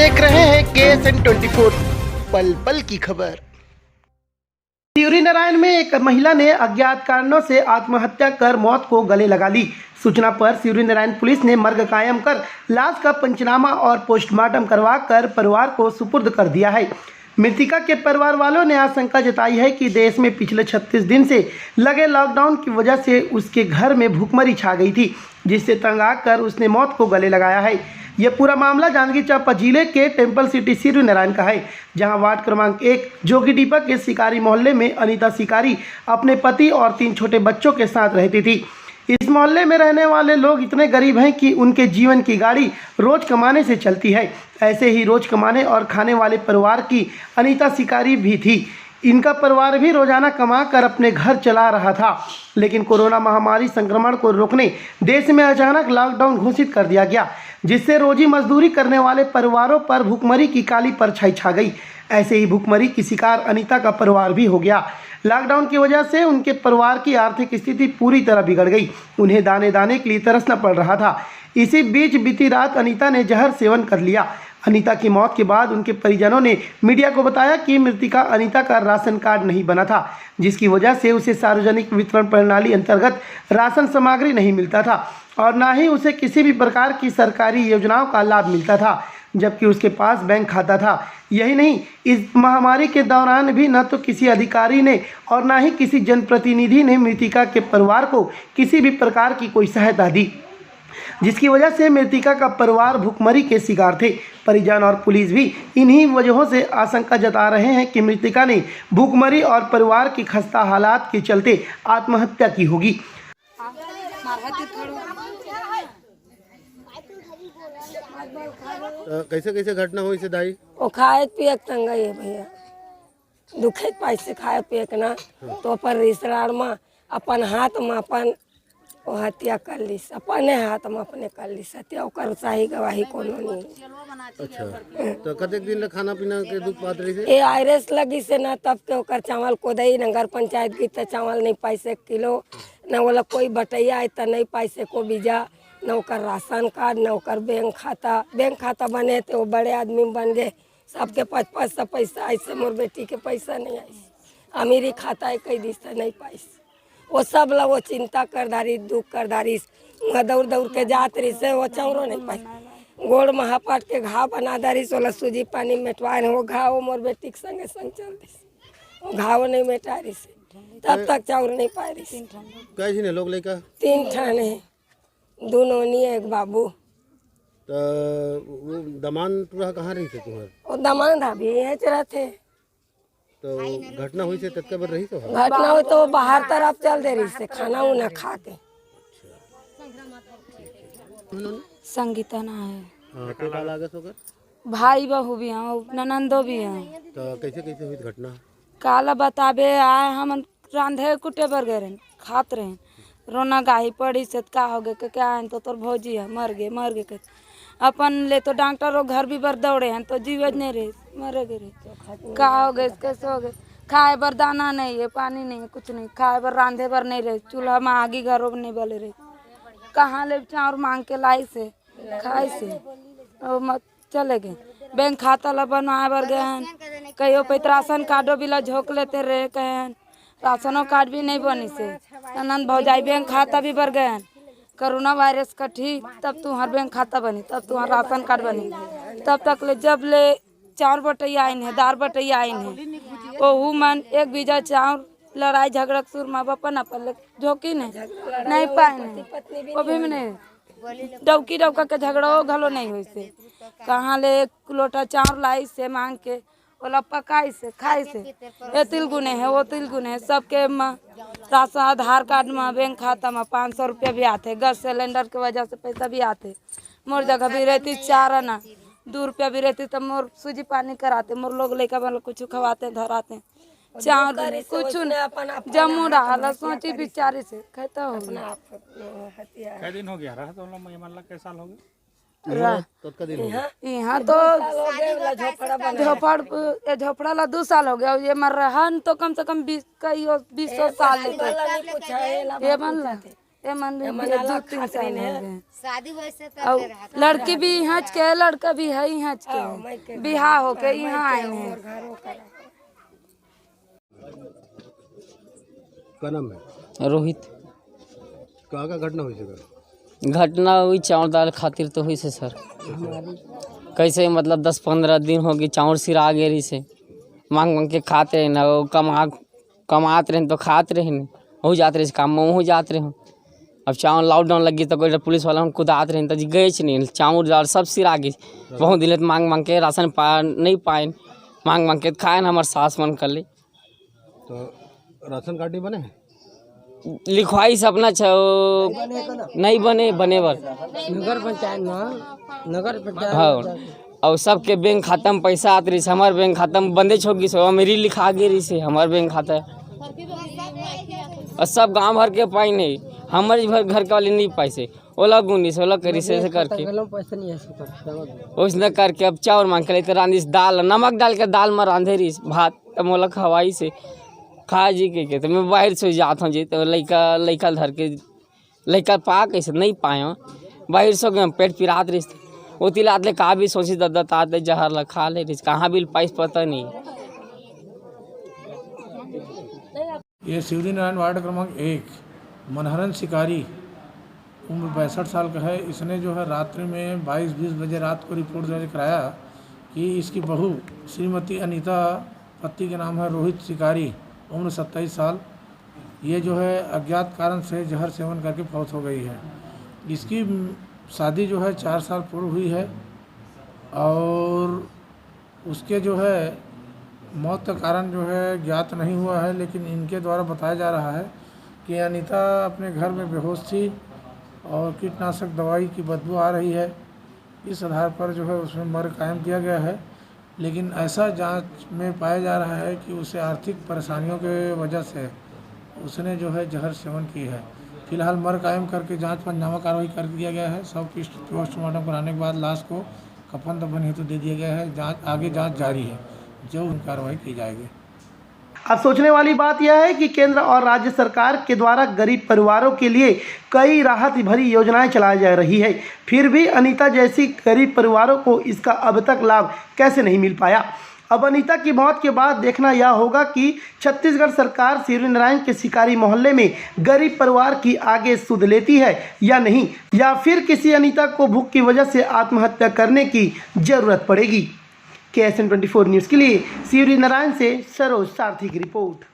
देख रहे हैं KSN 24 पल पल की खबर। सिवरी नारायण में एक महिला ने अज्ञात कारणों से आत्महत्या कर मौत को गले लगा ली। सूचना पर सिवरी नारायण पुलिस ने मर्ग कायम कर लाश का पंचनामा और पोस्टमार्टम करवा कर परिवार को सुपुर्द कर दिया है। मृतिका के परिवार वालों ने आशंका जताई है कि देश में पिछले 36 दिन से लगे लॉकडाउन की वजह से उसके घर में भूखमरी छा गई थी, जिससे तंग आकर उसने मौत को गले लगाया है। यह पूरा मामला जांजगीर चांपा जिले के टेम्पल सिटी सिवरी नारायण का है, जहां वार्ड क्रमांक 1 जोगीडीपा के शिकारी मोहल्ले में अनीता शिकारी अपने पति और 3 छोटे बच्चों के साथ रहती थी। इस मोहल्ले में रहने वाले लोग इतने गरीब हैं कि उनके जीवन की गाड़ी रोज कमाने से चलती है। ऐसे ही रोज कमाने और खाने वाले परिवार की अनीता शिकारी भी थी। इनका परिवार भी रोजाना कमा कर अपने घर चला रहा था, लेकिन कोरोना महामारी संक्रमण को रोकने देश में अचानक लॉकडाउन घोषित कर दिया गया, जिससे रोजी मजदूरी करने वाले परिवारों पर भूखमरी की काली परछाई छा गई। ऐसे ही भूखमरी की शिकार अनीता का परिवार भी हो गया। लॉकडाउन की वजह से उनके परिवार की आर्थिक स्थिति पूरी तरह बिगड़ गई। उन्हें दाने दाने के लिए तरसना पड़ रहा था। इसी बीच बीती रात अनीता ने जहर सेवन कर लिया। अनीता की मौत के बाद उनके परिजनों ने मीडिया को बताया कि मृतिका अनीता का राशन कार्ड नहीं बना था, जिसकी वजह से उसे सार्वजनिक वितरण प्रणाली अंतर्गत राशन सामग्री नहीं मिलता था और न ही उसे किसी भी प्रकार की सरकारी योजनाओं का लाभ मिलता था, जबकि उसके पास बैंक खाता था। यही नहीं, इस महामारी के दौरान भी न तो किसी अधिकारी ने और न ही किसी जनप्रतिनिधि ने मृतिका के परिवार को किसी भी प्रकार की कोई सहायता दी, जिसकी वजह से मृतिका का परिवार भूखमरी के शिकार थे। परिजन और पुलिस भी इन्हीं वजहों से आशंका जता रहे हैं कि मृतिका ने भूखमरी और परिवार की खस्ता हालात के चलते आत्महत्या की होगी। कैसे कैसे घटना हुई से दाई? वो खाए पिए तंग है भैया, दुखे पैसे खाए पिए के ना, तो पर रिश्तेदार में अपन हाथ में अपन वो हत्या कर ली, अपने हाथ में अपने कर ली हत्या। ओकर सही गवाही कोनो नहीं। अच्छा, तो कतेक दिन ले खाना पीना के दुख पात रही से? ये आयरस लगी से ना, तब के ओकर चावल कोदई नगर पंचायत की तो चावल नहीं पैसे किलो, न वाला कोई बटैया है तो नहीं पैसे को बीजा, न ओकर राशन कार्ड, न ओकर बैंक खाता बने तो वो बड़े आदमी बन गए। सबके 500 पैसा ऐसे, मोर बेटी के पैसा नहीं आई, अमीरी खाता है कई दिन से नहीं पैसे। वो सब लोग वो चिंता करदारी, दुख करदारी, दौड़ दौड़ के जात रही से, वो चौरो नहीं पाई। गोड़ में हपट के घाव बना दारी, सोलह सूजी पानी मेटवाए वो घाव मोर बेटी के संगे संग चल रही, घाव नहीं मेटा रही से, तब तक चाउर नहीं पाई रही। कैसे ने लोग लेकर? 3 ठाने, 2 नोनी एक बाबू। तो वो दमान पूरा कहाँ रही थे तुम्हारे? वो दमान धाबी है चला थे। तो घटना हुई से तत्का बर रही? तो घटना हुई तो बाहर तरफ चल दे रही से, खाना उना खा के। संगीता ना है। हाँ, तो का लागत होगा? भाई बहू भी हैं, ननंदो भी हैं। तो कैसे कैसे हुई घटना? काला बताबे आए, हम रांधे कुटे बर गए खात रहे, रोना गाही पड़ी से का हो गए क्या है, तो तोर भौजी है मर गए अपन ले तो डॉक्टर घर भी बर दौड़े हैं तो जीवज नहीं रहे, मरे गए का हो गए, कैसे हो गए। खाए बर दाना नहीं है, पानी नहीं है, कुछ नहीं खाए बर, रांधे बर नहीं रहे, चूल्हा में आगी घरों नहीं बले रहे, कहाँ ले चाउर मांग के लाई से खाए से और मत चले गए। बैंक खाता ला बनवाए बर गए हैं, कहियो पे राशन कार्डो भी ला झोंक लेते रहे, कहे राशनो कार्ड भी नहीं बनी से। ननद भौजाई बैंक खाता भी बर गए हैं, कोरोना वायरस का ठीक, तब तुम्हार बैंक खाता बनी, तब तुम्हार राशन कार्ड बनी। तब तक ले जब ले चाउर बटैया आइन है, दार बटैया आइन है, ओहू मन 1 बीजा चाउर लड़ाई झगड़ा सुर माँ बाप न पल झोंकी नहीं पाए, वो भी नहीं डौकी डौका के झगड़ो घलो नहीं हुई से। कहाँ ले 1 लोटा चाउर लाई से मांग के, बोला पकाई से खाई से, ये तिल गुने है वो तिल गुने है, सबके राशन आधार कार्ड में बैंक खाता में 500 रुपया भी आते, गैस सिलेंडर की वजह से पैसा भी आते। मोर जगह भी रहती 4 आना 2 रुपया भी रहती तो मोर सूजी पानी कराते, मोर लोग लेकर मतलब कुछ खवाते धराते, चार कुछ नहीं जम्मू रहा सोची बिचारी से कहता हो। कै दिन हो गया रहा तो मतलब कैसा हो गया? यहाँ तो झोपड़ा ला 2 साल हो गया, ये मर रहन तो कम से कम 20 साल ये बनला ये मन भी मनाला 2-3 साल हो है। गए। शादी वैसे और लड़की भी यहाँ के है, लड़का भी है यहाँ के, बिहार होके यहाँ आए हैं। क्या नाम है? रोहित। कहाँ का घटना हुई थी? घटना हुई चावल दाल खातिर तो हुई से सर। कैसे मतलब 10-15 दिन हो गए चावल सिरा गए रही से मांग मांग के खाते रहे ना, वो कमाते रहे तो खाते रहे नहीं, हो जाते रहे काम में हो जाते रहे। अब चावल लॉकडाउन लगी तो कोई पुलिस वाला हम कुदाते रहे तो जी गए नहीं, चावल दाल सब सिरा गए। बहुत दिले तो मांग मांग के राशन नहीं पाए, मांग मांग के खाए ना हमारे सास मन कर ले। तो राशन कार्ड नहीं बने? लिखवाई से अपना नहीं बने बर नगर पंचायत हाँ। और सबके बैंक खाता में पैसा आते रही, हमारे बैंक खाता में बंदे छोड़ सो मेरी लिखा गई रही से हमारे बैंक खाता है। और सब गांव भर के पाई नहीं, हमारे घर के वाले नहीं पाई से, ओला गुनी से ओला करी से करके उसने करके अब चावल मांग के लेते रांधी दाल नमक डाल के दाल में रांधे रही भात, तब मोला खवाई से खा जी के तो मैं बाहर से जाता हूँ जी, तो लड़का धर के लड़का पा कैसे नहीं पाए बाहर से गए पेट पिरात रही वो तिलात ले कहा भी सोची दद्दा तात जहर ला खा ले रही कहाँ भी पाइस पता नहीं। ये शिवजी नारायण वार्ड क्रमांक 1 मनहरन शिकारी उम्र 62 साल का है। इसने जो है रात्रि में 22-20 बजे रात को रिपोर्ट दर्ज कराया कि इसकी बहू श्रीमती अनीता, पति के नाम है रोहित शिकारी, उम्र 27 साल, ये जो है अज्ञात कारण से जहर सेवन करके फौत हो गई है। इसकी शादी जो है 4 साल पूर्व हुई है और उसके जो है मौत का कारण जो है ज्ञात नहीं हुआ है, लेकिन इनके द्वारा बताया जा रहा है कि अनीता अपने घर में बेहोश थी और कीटनाशक दवाई की बदबू आ रही है। इस आधार पर जो है उसमें मर्ग कायम किया गया है, लेकिन ऐसा जांच में पाया जा रहा है कि उसे आर्थिक परेशानियों के वजह से उसने जो है जहर सेवन की है। फिलहाल मर्ग कायम करके जांच पंचनामा कार्रवाई कर दिया गया है। सब पोस्टमार्टम कराने के बाद लाश को कफन दफन हेतु दे दिया गया है। आगे जांच जारी है, जो कार्रवाई की जाएगी। अब सोचने वाली बात यह है कि केंद्र और राज्य सरकार के द्वारा गरीब परिवारों के लिए कई राहत भरी योजनाएं चलाई जा रही है, फिर भी अनीता जैसी गरीब परिवारों को इसका अब तक लाभ कैसे नहीं मिल पाया। अब अनीता की मौत के बाद देखना यह होगा कि छत्तीसगढ़ सरकार शिवरीनारायण के शिकारी मोहल्ले में गरीब परिवार की आगे सुध लेती है या नहीं, या फिर किसी अनीता को भूख की वजह से आत्महत्या करने की जरूरत पड़ेगी। KSN 24 न्यूज़ के लिए शिवरीनारायण से सरोज सारथी की रिपोर्ट।